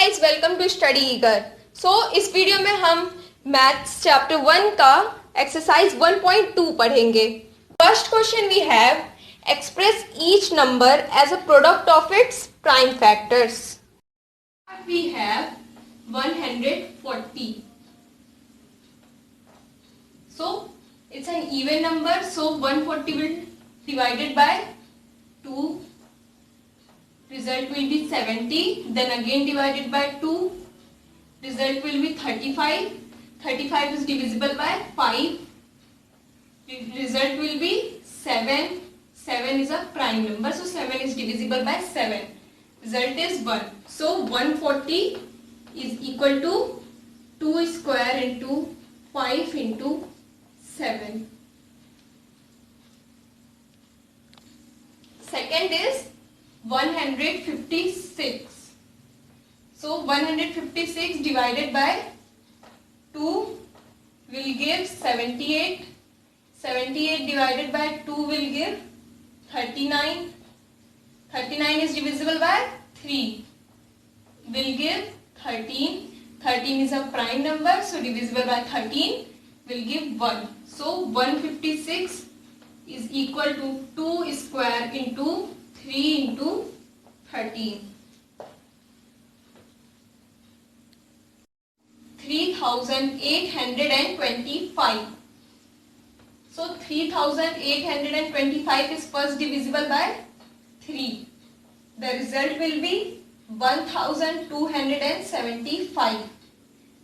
Guys, welcome to study eager. इस video में हम मैथ्स चैप्टर 1 का एक्सरसाइज 1.2 पढ़ेंगे। First question we have express each number as a product of its prime factors. We have 140. So it's an even number, so 140 will divided by 2. Result will be 70, then again divided by 2, result will be 35. 35 is divisible by 5, result will be 7. 7 is a prime number, so 7 is divisible by 7, result is 1. So 140 is equal to 2 square into 5 into 7. Second is 156. So 156 divided by 2 will give 78. 78 divided by 2 will give 39. 39 is divisible by 3, will give 13. 13 is a prime number, so divisible by 13 will give 1. So 156 is equal to 2 square into 3 into 13. 3825. So 3825 is first divisible by 3. The result will be 1275.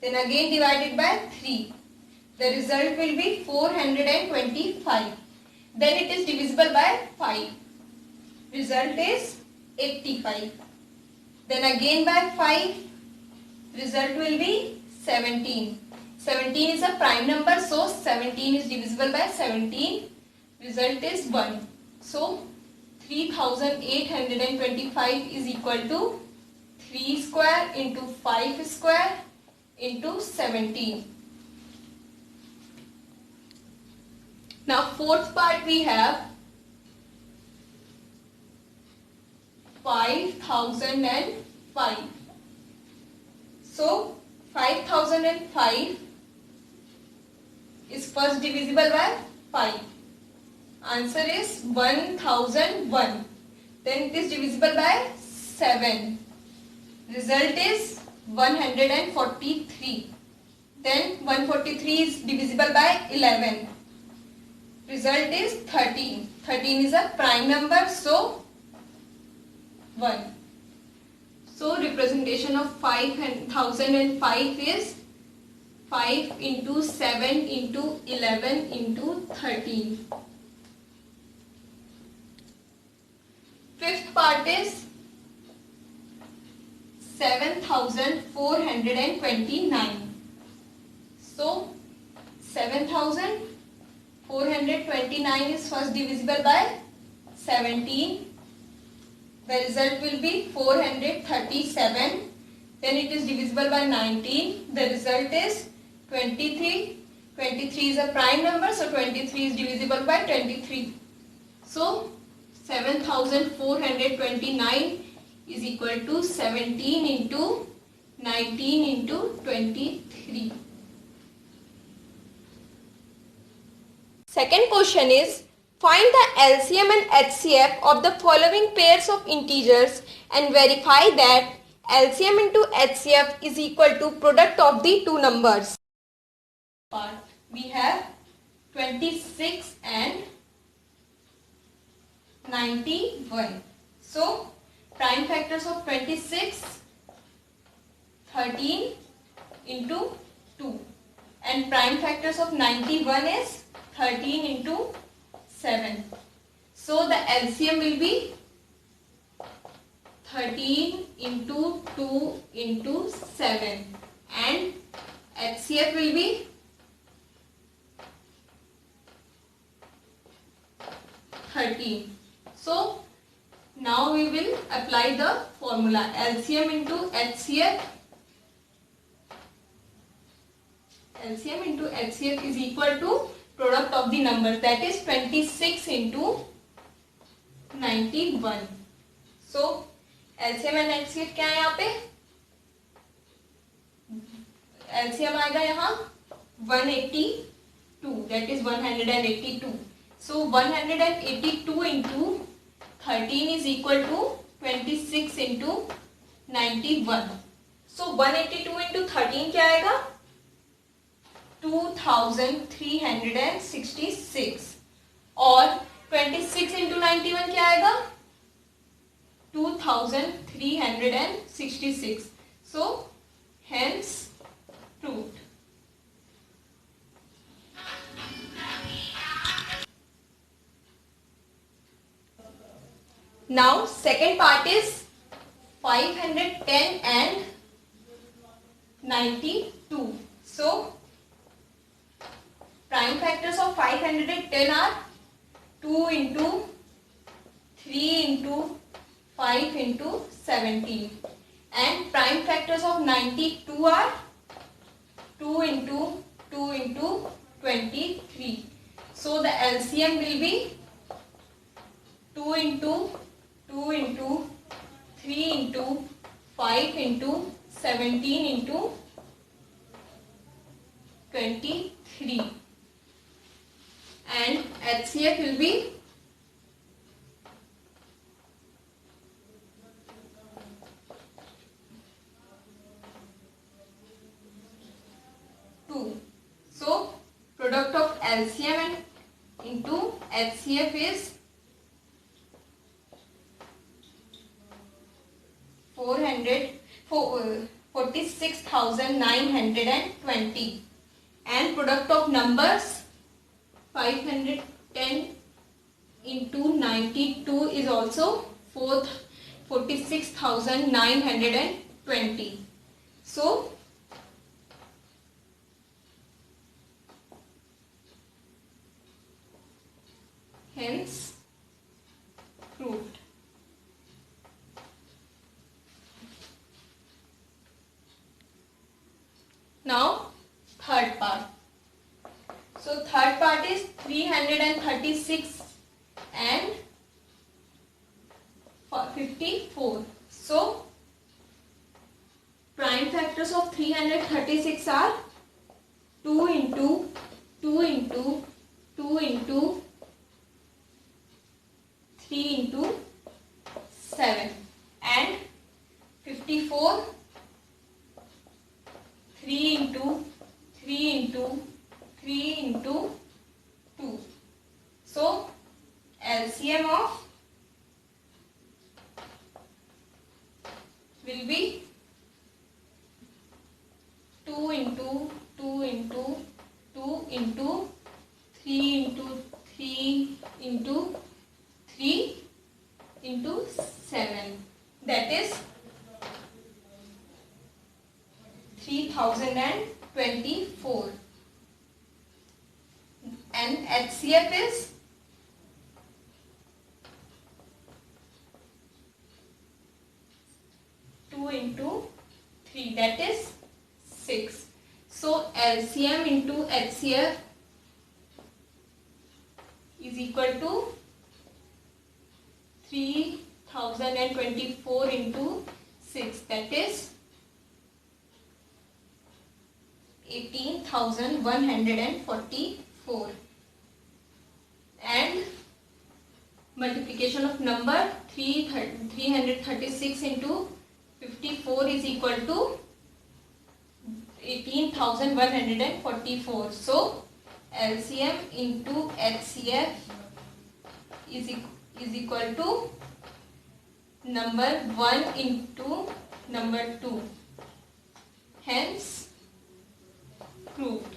Then again divided by 3. The result will be 425. Then it is divisible by 5. Result is 85. Then again by 5. Result will be 17. 17 is a prime number, so 17 is divisible by 17. Result is 1. So 3825 is equal to 3 square into 5 square into 17. Now fourth part we have 5005. So 5005 is first divisible by 5. Answer is 1001. Then it is divisible by 7. Result is 143. Then 143 is divisible by 11. Result is 13. 13 is a prime number, so 1. So representation of 5005 is 5 into 7 into 11 into 13. Fifth part is 7429. So 7429 is first divisible by 17. The result will be 437. Then it is divisible by 19. The result is 23. 23 is a prime number, so 23 is divisible by 23. So 7429 is equal to 17 into 19 into 23. Second question is find the LCM and HCF of the following pairs of integers and verify that LCM into HCF is equal to product of the two numbers. Part we have 26 and 91. So prime factors of 26, 13 into 2, and prime factors of 91 is 13 into 7. So the LCM will be 13 into 2 into 7 and HCF will be 13. So now we will apply the formula LCM into HCF. LCM into HCF is equal to product of the numbers, that is 26 into 91. So LCM and HCF क्या है यहाँ पे LCM आएगा यहाँ 182, that is 182. So 182 into 13 is equal to 26 into 91. So 182 into 13 क्या आएगा? 2366. और 26 into 91 क्या आएगा? 2366. सो hence proved. Now second part is 510 and 92. So prime factors of 510 are 2 into 3 into 5 into 17, and prime factors of 92 are 2 into 2 into 23. So the LCM will be 2 into 2 into 3 into 5 into 17 into 23, and HCF will be 2. So product of LCM and into HCF is 46,920, and product of numbers 510 into 92 is also 46,920. So hence proved. Now third part. So third part is 336 and 54. So prime factors of 336 are 2 into 2 into 2 into 3 into 7, and 54 3 into 3 into 3 into 2. So LCM of will be 2 into 2 into 2 into 3 into 3 into 3 into 7, that is 3024, and HCF is 2 into 3, that is 6. So LCM into HCF is equal to 3024 into 6, that is 18,144, and multiplication of number 336 into 54 is equal to 18,144. So LCM into HCF is equal to number 1 into number 2, hence proved.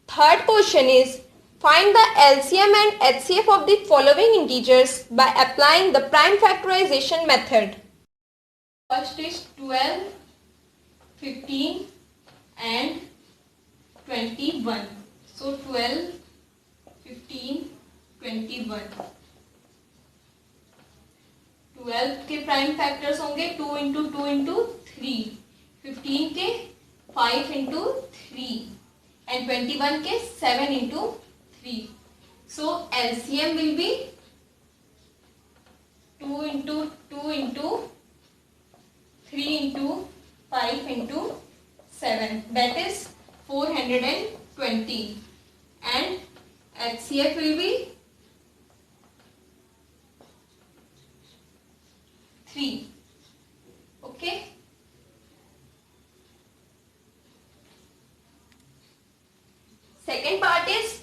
Third question is, find the LCM and HCF of the following integers by applying the prime factorization method. First is 12, 15 and 21. So 12, 15, 21. 12 के prime factors होंगे 2 into 2 into 3, 15 के 5 into 3, and 21 के 7 into 3. So LCM will be 2 into 2 into 3 into 5 into 7, that is 420, and HCF will be 3. Okay. Second part is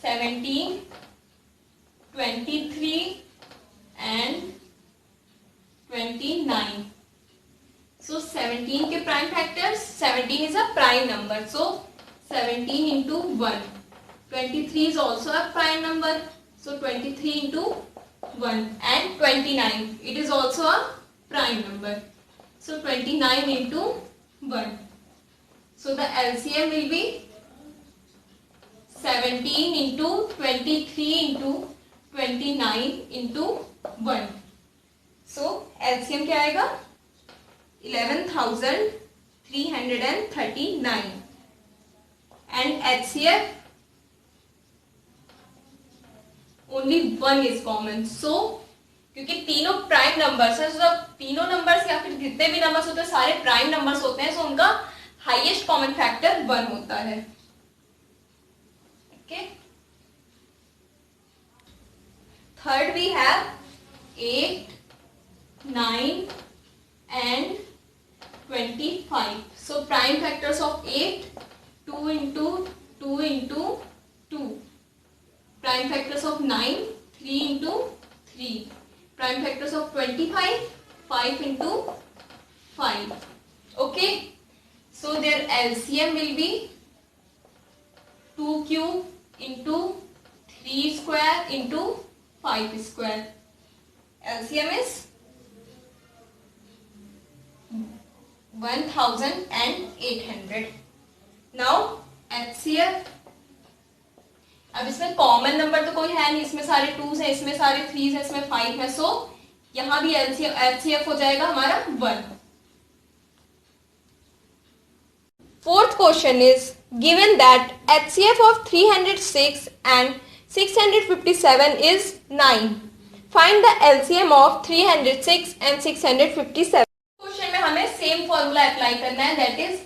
17, 23 and 29. So 17 के prime factors, 17 is a prime number, so 17 into 1. 23 is also a prime number, so 23 into 1, and 29, it is also a prime number, so 29 into 1. So the LCM will be 17 into 23 into 29 into 1. So LCM क्या आएगा? 11,339, and HCF only 1 is common. So क्योंकि तीनों prime numbers हैं, तो तीनों numbers या फिर जितने भी नंबर्स होते हैं सारे प्राइम नंबर्स होते हैं, सो उनका हाईएस्ट कॉमन फैक्टर 1 होता है. Okay. Third we have 8, 9 and 25. So prime factors of 8, 2 into 2 into 2. Prime factors of 9, 3 into 3. Prime factors of 25, 5 into 5. Okay. So their LCM will be 2 cube into 3 square into 5 square. LCM is 1,800. Now HCF, अब इसमें common number तो कोई है नहीं, इसमें सारे 2s है, इसमें सारे 3s है, इसमें 5 है, सो यहां भी HCF हो जाएगा हमारा 1. Fourth question is, given that HCF of 306 and 657 is 9. Find the LCM of 306 and 657. Question में हमें सेम फॉर्मूला अप्लाई करना है, that is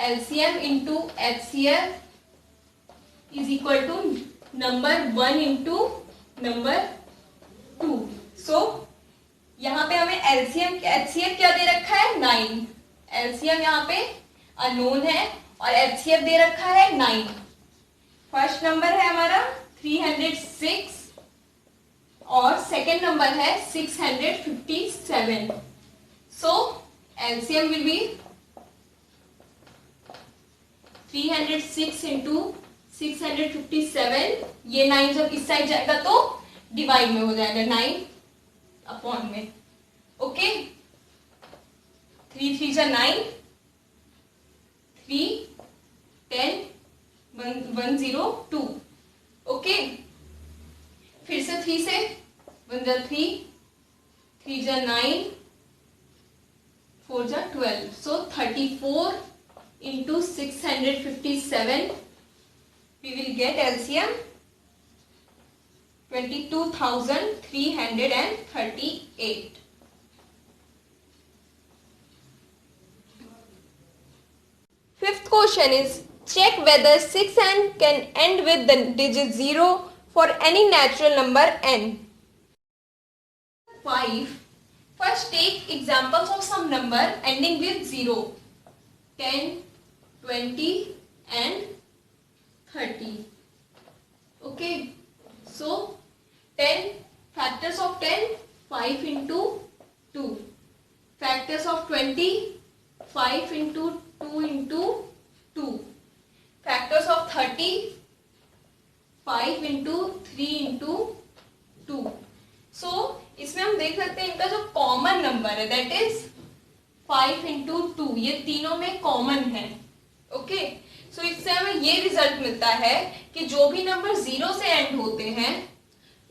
LCM into HCF is equal to number 1 into number 2. So यहाँ पे हमें LCM HCF क्या दे रखा है? 9. LCM यहाँ पे अननोन है और HCF दे रखा है 9. फर्स्ट नंबर है हमारा 306 और सेकेंड नंबर है 657. सो LCM will be 306 into 657. ये 9 जब इस साइड जाएगा तो डिवाइड में हो जाएगा 9 अपॉन में. ओके. 3 3 जा 9, 3 10 102. ओके. फिर से 3 से 1 जा 3, 3 जा 9, 4 जा 12. So 34 into 657, we will get LCM 22,338. Fifth question is, check whether 6n can end with the digit 0 for any natural number n. 5. First take examples of some number ending with 0. 10, 20 and 30. Okay. So 10 factors of 10, 5 into 2. Factors of 20, 5 into 2 into 2. Factors of 30, 5 into 3 into 2. So इसमें हम देख सकते हैं इनका जो common number है that is 5 into 2. ये तीनों में कॉमन है. ओके. सो इससे हमें ये रिजल्ट मिलता है कि जो भी नंबर 0 से एंड होते हैं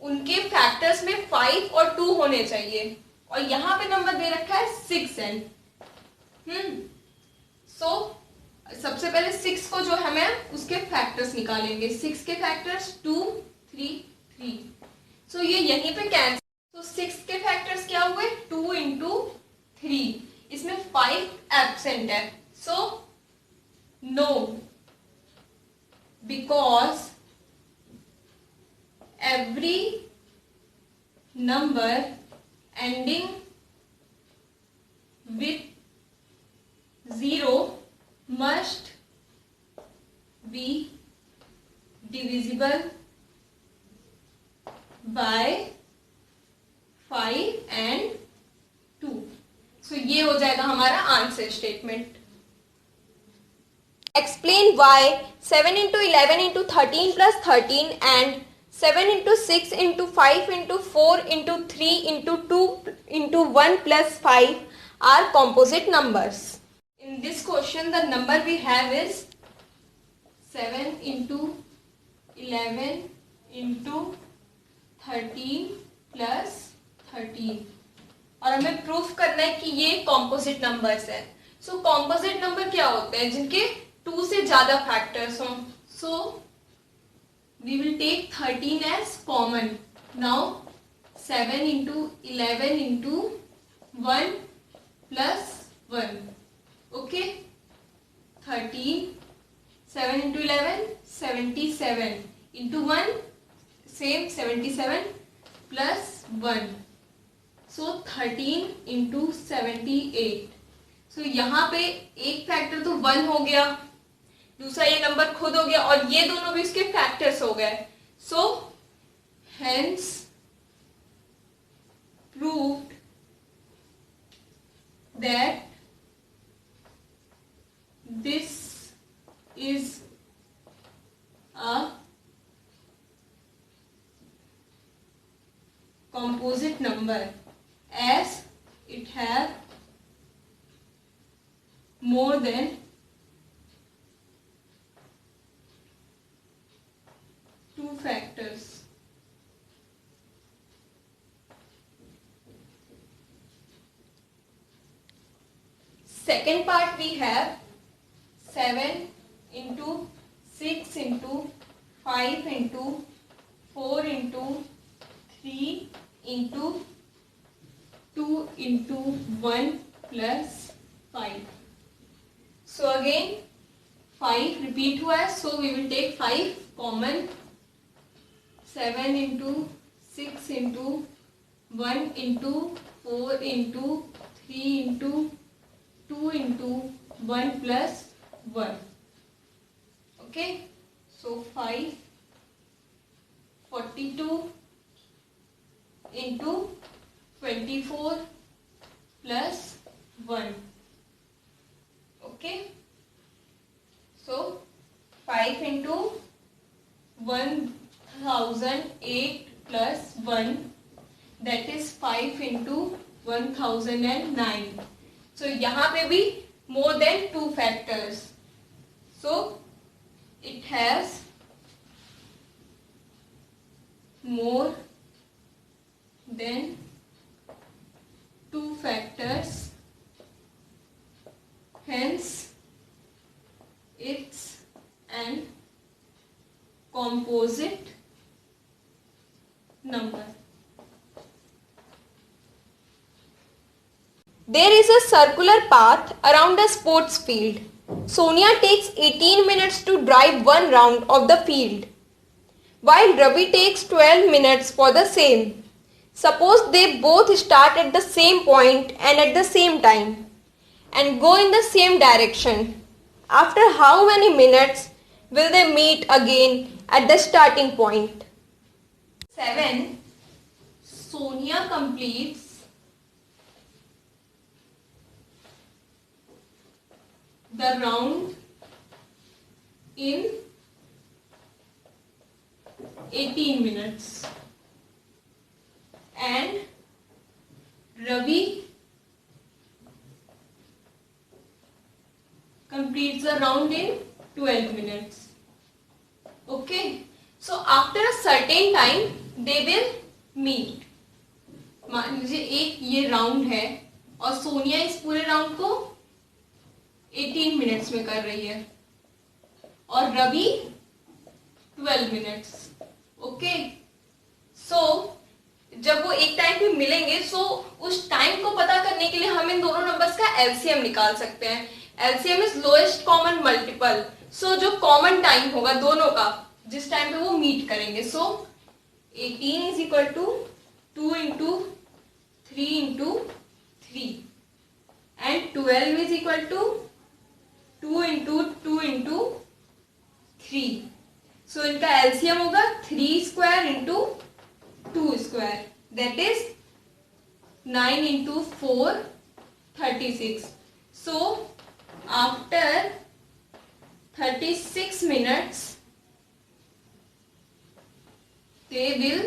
उनके फैक्टर्स में 5 और 2 होने चाहिए. और यहाँ पे नंबर दे रखा है 6n. सो सबसे पहले 6 को जो हमें उसके फैक्टर्स निकालेंगे. 6 के फैक्टर्स 2 3 3. सो ये यहीं पे कैंसिल. तो 6 के फैक्टर्स क्या हुए? 2 into 3. इसमें 5 एब्सेंट है. सो No, because every number ending with 0 must be divisible by 5 and 2. So ये हो जाएगा हमारा answer statement. Explain why 7 into 11 into 13 plus 13 and 7 into 6 into 5 into 4 into 3 into 2 into 1 plus 5 are composite numbers. In this question, the number we have is 7 into 11 into 13 plus 13. और हमें proof करना है कि ये कॉम्पोजिट नंबर्स है. सो composite number क्या होते हैं? जिनके 2 से ज्यादा फैक्टर्स हों. सो we will take 13 as common. Now 7 into 11 into 1 plus 1. Okay, 13, 7 into 11, 77 into 1, same 77 plus 1. So 13 into 78. So यहाँ पे एक फैक्टर तो 1 हो गया, दूसरा ये नंबर खुद हो गया और ये दोनों भी इसके फैक्टर्स हो गए. So hence proved that this is a composite number as it have more than 2 factors. Second part we have 7 into 6 into 5 into 4 into 3 into 2 into 1 plus 5. So again 5 repeat हुआ है, so we will take 5 common. 7 into 6 into 1 into 4 into 3 into 2 into 1 plus 1. Okay, so 5 42 into 24 plus 1. Okay, so 5 into 1008 plus 1, that is 5 into 1009. So यहाँ पे भी more than 2 factors. So it has more than 2 factors, hence it's an composite number. There is a circular path around a sports field. Sonia takes 18 minutes to drive one round of the field, while Ravi takes 12 minutes for the same. Suppose they both start at the same point and at the same time and go in the same direction. After how many minutes will they meet again at the starting point? 7. Sonia completes the round in 18 minutes and Ravi completes the round in 12 minutes. Okay, so after a certain time they will meet. मान लीजिए एक ये round है और सोनिया इस पूरे round को 18 minutes में कर रही है और रवि 12 मिनट्स. ओके, सो जब वो एक टाइम पे मिलेंगे, सो उस टाइम को पता करने के लिए हम इन दोनों नंबर्स का एलसीएम निकाल सकते हैं. LCM is lowest common multiple, so जो कॉमन टाइम होगा दोनों का जिस टाइम पे वो मीट करेंगे, so 18 is equal to 2 into 3 into 3 and 12 is equal to 2 into 2 into 3. So इनका एलसीएम होगा 3 square into 2 square, that is 9 into 4 36. So after 36 minutes they will